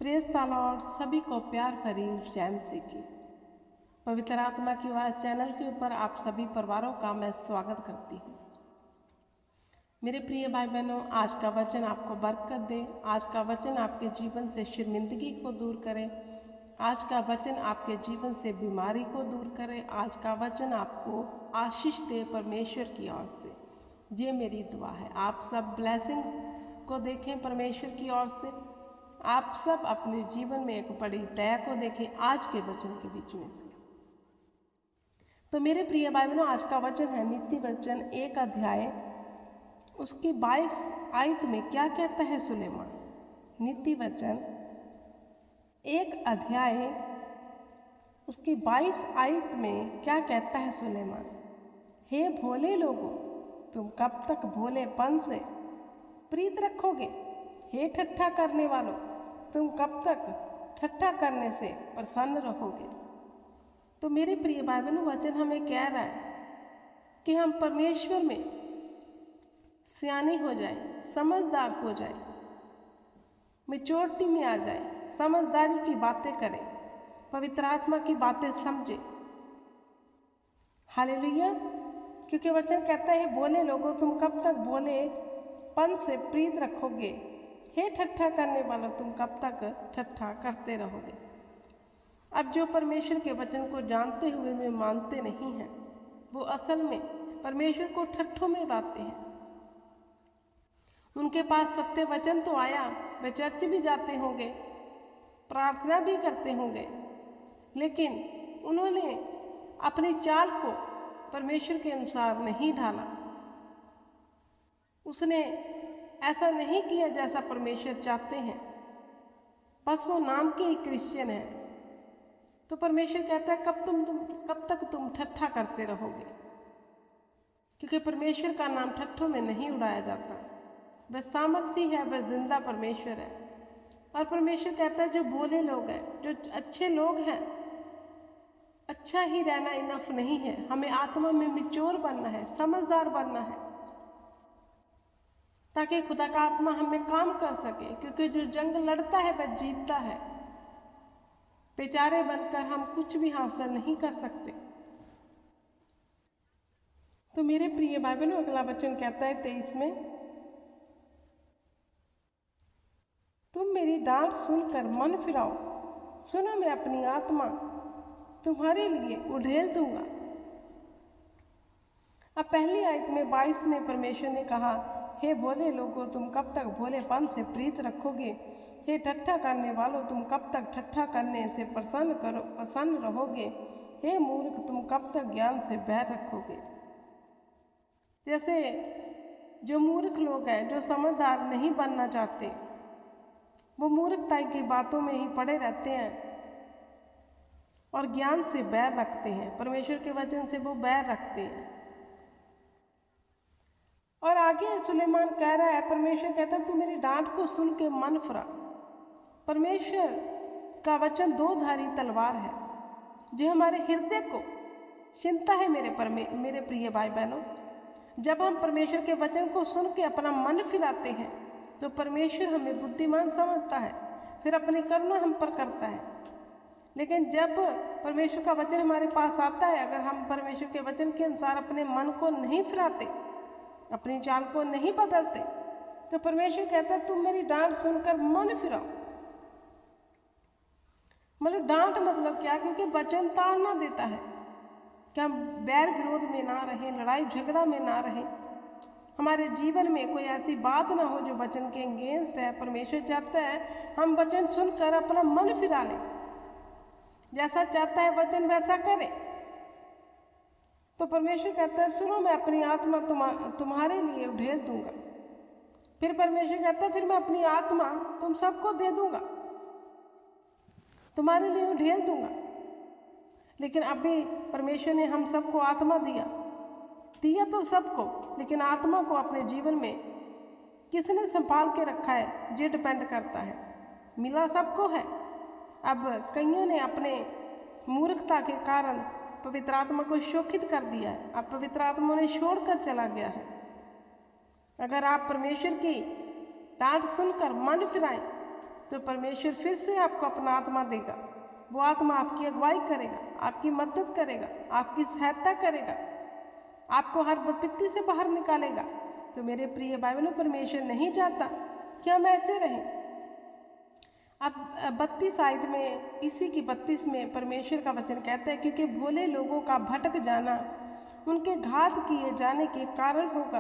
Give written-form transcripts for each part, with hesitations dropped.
Praise the Lord. सभी को प्यार भरी जय मसीह की। पवित्र आत्मा की आवाज़ चैनल के ऊपर आप सभी परिवारों का मैं स्वागत करती हूँ। मेरे प्रिय भाई बहनों, आज का वचन आपको बरकत दे। आज का वचन आपके जीवन से शर्मिंदगी को दूर करे। आज का वचन आपके जीवन से बीमारी को दूर करे। आज का वचन आपको आशीष दे परमेश्वर की ओर से। ये मेरी दुआ है। आप सब ब्लेसिंग को देखें परमेश्वर की ओर से। आप सब अपने जीवन में एक बड़ी दया को देखें आज के वचन के बीच में से। तो मेरे प्रिय भाई बहनों, आज का वचन है नीति वचन 1 अध्याय उसकी 22 आयत में क्या कहता है सुलेमान। नीति वचन 1 अध्याय उसकी 22 आयत में क्या कहता है सुलेमान। हे भोले लोगों, तुम कब तक भोलेपन से प्रीत रखोगे? हे ठट्ठा करने वालों, तुम कब तक ठट्ठा करने से प्रसन्न रहोगे? तो मेरे प्रिय भाई बहनों, वचन हमें कह रहा है कि हम परमेश्वर में सियाने हो जाए, समझदार हो जाए, मैच्योरिटी में आ जाए, समझदारी की बातें करें, पवित्र आत्मा की बातें समझे। हालेलुया। क्योंकि वचन कहता है भोले लोगों, तुम कब तक भोलेपन से प्रीत रखोगे? हे ठट्ठा करने वालों, तुम कब तक ठट्ठा करते रहोगे? अब जो परमेश्वर के वचन को जानते हुए में मानते नहीं हैं, वो असल में परमेश्वर को ठट्ठों में उड़ाते हैं। उनके पास सत्य वचन तो आया, वे चर्च भी जाते होंगे, प्रार्थना भी करते होंगे, लेकिन उन्होंने अपनी चाल को परमेश्वर के अनुसार नहीं ढाला। उसने ऐसा नहीं किया जैसा परमेश्वर चाहते हैं, बस वो नाम के ही क्रिश्चियन है। तो परमेश्वर कहता है कब तक तुम ठट्ठा करते रहोगे? क्योंकि परमेश्वर का नाम ठट्ठों में नहीं उड़ाया जाता। वह सामर्थी है, वह जिंदा परमेश्वर है। और परमेश्वर कहता है जो भोले लोग हैं, जो अच्छे लोग हैं, अच्छा ही रहना इनफ नहीं है, हमें आत्मा में मैच्योर बनना है, समझदार बनना है, ताकि खुदा का आत्मा हमें काम कर सके। क्योंकि जो जंग लड़ता है वह जीतता है। बेचारे बनकर हम कुछ भी हासिल नहीं कर सकते। तो मेरे प्रिय भाई बहनों, अगला वचन कहता है 23 में, तुम मेरी डांट सुनकर मन फिराओ, सुनो मैं अपनी आत्मा तुम्हारे लिए उड़ेल दूंगा। अब पहली आयत में 22 में परमेश्वर ने कहा, हे भोले लोगों, तुम कब तक भोलेपन से प्रीत रखोगे? हे ठट्ठा करने वालों, तुम कब तक ठट्ठा करने से प्रसन्न रहोगे? हे मूर्ख, तुम कब तक ज्ञान से बैर रखोगे? जैसे जो मूर्ख लोग हैं, जो समझदार नहीं बनना चाहते, वो मूर्खताई की बातों में ही पड़े रहते हैं और ज्ञान से बैर रखते हैं। परमेश्वर के वचन से वो बैर रखते हैं। और आगे सुलेमान कह रहा है, परमेश्वर कहता है तू मेरी डांट को सुन के मन फिरा। परमेश्वर का वचन 2 धारी तलवार है जो हमारे हृदय को छीनता है। मेरे प्रिय भाई बहनों, जब हम परमेश्वर के वचन को सुन के अपना मन फिराते हैं तो परमेश्वर हमें बुद्धिमान समझता है, फिर अपनी करुणा हम पर करता है। लेकिन जब परमेश्वर का वचन हमारे पास आता है, अगर हम परमेश्वर के वचन के अनुसार अपने मन को नहीं फिराते, अपनी चाल को नहीं बदलते, तो परमेश्वर कहता है तुम मेरी डांट सुनकर मन फिराओ। मतलब डांट मतलब क्या? क्योंकि वचन ताड़ना देता है कि हम बैर विरोध में ना रहें, लड़ाई झगड़ा में ना रहें, हमारे जीवन में कोई ऐसी बात ना हो जो वचन के अगेंस्ट है। परमेश्वर चाहता है हम वचन सुनकर अपना मन फिरा लें, जैसा चाहता है वचन वैसा करें। तो परमेश्वर कहता है सुनो मैं अपनी आत्मा तुम्हारे लिए उड़ेल दूंगा। फिर परमेश्वर कहता है फिर मैं अपनी आत्मा तुम सबको दे दूंगा, तुम्हारे लिए उड़ेल दूंगा। लेकिन अभी परमेश्वर ने हम सबको आत्मा दिया तो सबको, लेकिन आत्मा को अपने जीवन में किसने संभाल के रखा है, ये डिपेंड करता है। मिला सबको है। अब कईयों ने अपने मूर्खता के कारण पवित्र आत्मा को शोकित कर दिया है। अब पवित्र आत्मा ने छोड़कर चला गया है। अगर आप परमेश्वर की डांट सुनकर मन फिराएं तो परमेश्वर फिर से आपको अपना आत्मा देगा। वो आत्मा आपकी अगुवाई करेगा, आपकी मदद करेगा, आपकी सहायता करेगा, आपको हर विपत्ति से बाहर निकालेगा। तो मेरे प्रिय भाई बहनों, परमेश्वर नहीं चाहता कि हम ऐसे रहें। अब 32 आयत में, इसी की 32 में परमेश्वर का वचन कहता है, क्योंकि भोले लोगों का भटक जाना उनके घात किए जाने के कारण होगा,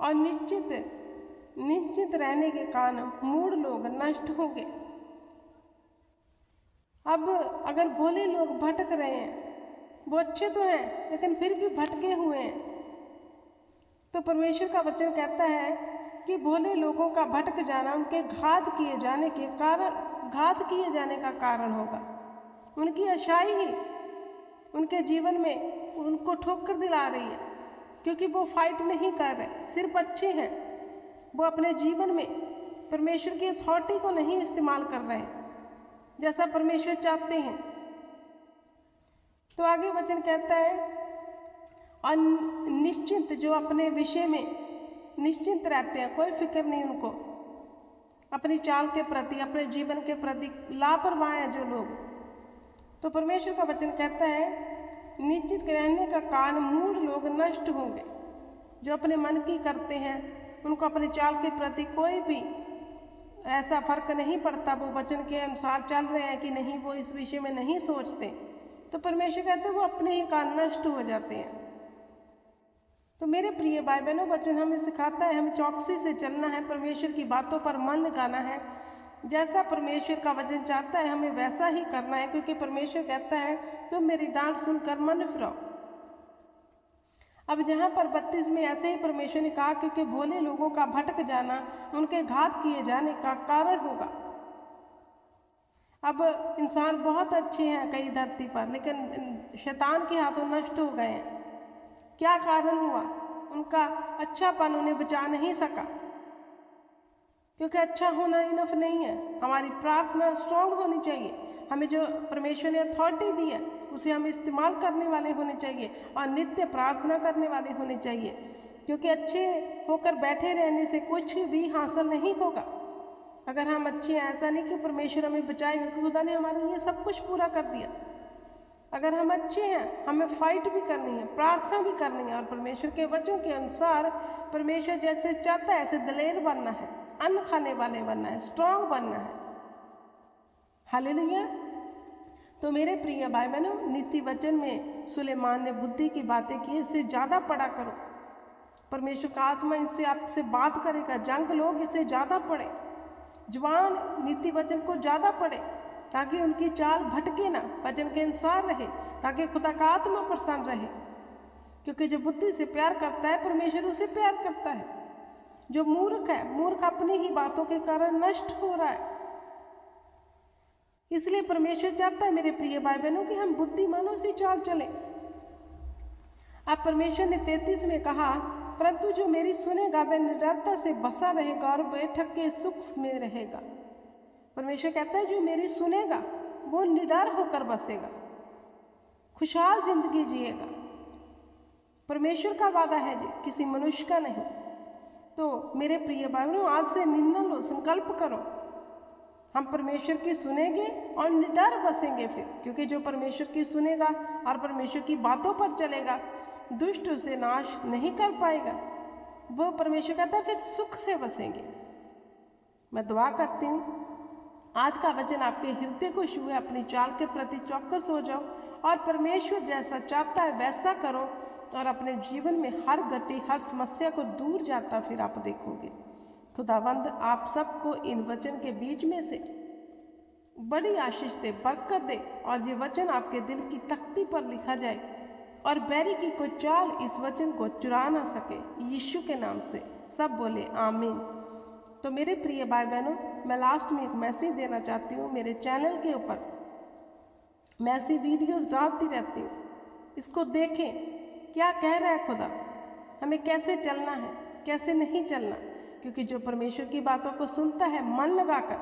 और निश्चित रहने के कारण मूढ़ लोग नष्ट होंगे। अब अगर भोले लोग भटक रहे हैं, वो अच्छे तो हैं लेकिन फिर भी भटके हुए हैं, तो परमेश्वर का वचन कहता है कि भोले लोगों का भटक जाना उनके घात किए जाने का कारण होगा। उनकी अच्छाई ही उनके जीवन में उनको ठोकर दिला रही है, क्योंकि वो फाइट नहीं कर रहे, सिर्फ अच्छे हैं। वो अपने जीवन में परमेश्वर की अथॉरिटी को नहीं इस्तेमाल कर रहे जैसा परमेश्वर चाहते हैं। तो आगे वचन कहता है, और निश्चिंत, जो अपने विषय में निश्चिंत रहते हैं, कोई फिक्र नहीं उनको, अपनी चाल के प्रति, अपने जीवन के प्रति लापरवाह हैं जो लोग। तो परमेश्वर का वचन कहता है, निश्चित रहने का कारण मूढ़ लोग नष्ट होंगे। जो अपने मन की करते हैं, उनको अपनी चाल के प्रति कोई भी ऐसा फर्क नहीं पड़ता, वो वचन के अनुसार चल रहे हैं कि नहीं, वो इस विषय में नहीं सोचते। तो परमेश्वर कहते हैं वो अपने ही कारण नष्ट हो जाते हैं। तो मेरे प्रिय भाई बहनों, वचन हमें सिखाता है हमें चौकसी से चलना है, परमेश्वर की बातों पर मन लगाना है। जैसा परमेश्वर का वचन चाहता है हमें वैसा ही करना है, क्योंकि परमेश्वर कहता है तुम मेरी डांट सुनकर मन फिराओ। अब यहाँ पर 32 में ऐसे ही परमेश्वर ने कहा, क्योंकि भोले लोगों का भटक जाना उनके घात किए जाने का कारण होगा। अब इंसान बहुत अच्छे हैं कई धरती पर, लेकिन शैतान के हाथों नष्ट हो गए हैं। क्या कारण हुआ? उनका अच्छापन उन्हें बचा नहीं सका, क्योंकि अच्छा होना इनफ नहीं है। हमारी प्रार्थना स्ट्रांग होनी चाहिए। हमें जो परमेश्वर ने अथॉरिटी दी है उसे हम इस्तेमाल करने वाले होने चाहिए, और नित्य प्रार्थना करने वाले होने चाहिए, क्योंकि अच्छे होकर बैठे रहने से कुछ भी हासिल नहीं होगा। अगर हम अच्छे हैं, ऐसा नहीं कि परमेश्वर हमें बचाएगा, क्योंकि खुदा ने हमारे लिए सब कुछ पूरा कर दिया। अगर हम अच्छे हैं, हमें फाइट भी करनी है, प्रार्थना भी करनी है, और परमेश्वर के वचन के अनुसार परमेश्वर जैसे चाहता है ऐसे दलेर बनना है, अन्न खाने वाले बनना है, स्ट्रांग बनना है। हालेलुया। तो मेरे प्रिय भाई बहनों, नीति वचन में सुलेमान ने बुद्धि की बातें की, इससे ज़्यादा पढ़ा करो। परमेश्वर का आत्मा इससे आपसे बात करेगा। जंग लोग इसे ज़्यादा पढ़े, जवान नीति वचन को ज़्यादा पढ़े, ताकि उनकी चाल भटके ना, वचन के अनुसार रहे, ताकि खुदा का आत्मा प्रसन्न रहे। क्योंकि जो बुद्धि से प्यार करता है, परमेश्वर उसे प्यार करता है। जो मूर्ख है, मूर्ख अपनी ही बातों के कारण नष्ट हो रहा है। इसलिए परमेश्वर चाहता है मेरे प्रिय भाई बहनों कि हम बुद्धिमानों से चाल चलें। अब परमेश्वर ने 33 में कहा, परंतु जो मेरी सुनेगा वह निडरता से बसा रहेगा और बैठक के सुख में रहेगा। परमेश्वर कहता है जो मेरी सुनेगा वो निडर होकर बसेगा, खुशहाल जिंदगी जिएगा। परमेश्वर का वादा है जी, किसी मनुष्य का नहीं। तो मेरे प्रिय भाइयों, आज से निर्णय लो, संकल्प करो, हम परमेश्वर की सुनेंगे और निडर बसेंगे फिर। क्योंकि जो परमेश्वर की सुनेगा और परमेश्वर की बातों पर चलेगा, दुष्ट उसे नाश नहीं कर पाएगा। वो परमेश्वर कहता है फिर सुख से बसेंगे। मैं दुआ करती हूँ आज का वचन आपके हृदय को छुए, अपनी चाल के प्रति चौकस हो जाओ और परमेश्वर जैसा चाहता है वैसा करो, और अपने जीवन में हर गति, हर समस्या को दूर जाता फिर आप देखोगे। खुदावंद आप सबको इन वचन के बीच में से बड़ी आशीष दे, बरकत दे, और ये वचन आपके दिल की तख्ती पर लिखा जाए और बैरी की कोई चाल इस वचन को चुरा ना सके। यीशु के नाम से सब बोले आमीन। तो मेरे प्रिय भाई बहनों, मैं लास्ट में एक मैसेज देना चाहती हूँ। मेरे चैनल के ऊपर मैं ऐसी वीडियोस डालती रहती हूँ, इसको देखें क्या कह रहा है खुदा, हमें कैसे चलना है, कैसे नहीं चलना। क्योंकि जो परमेश्वर की बातों को सुनता है मन लगाकर,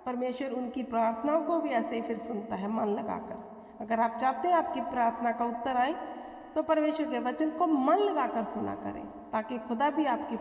परमेश्वर उनकी प्रार्थनाओं को भी ऐसे ही फिर सुनता है मन लगाकर। अगर आप चाहते हैं आपकी प्रार्थना का उत्तर आए, तो परमेश्वर के वचन को मन लगाकर सुना करें। ताकि खुदा भी आपकी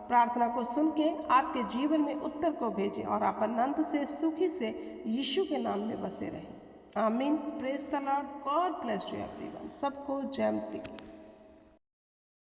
प्रार्थना को सुन के आपके जीवन में उत्तर को भेजे और आप अनंत से सुखी से यीशु के नाम में बसे रहें। आमीन। Praise the Lord. God bless you everyone. सबको जय मसीह।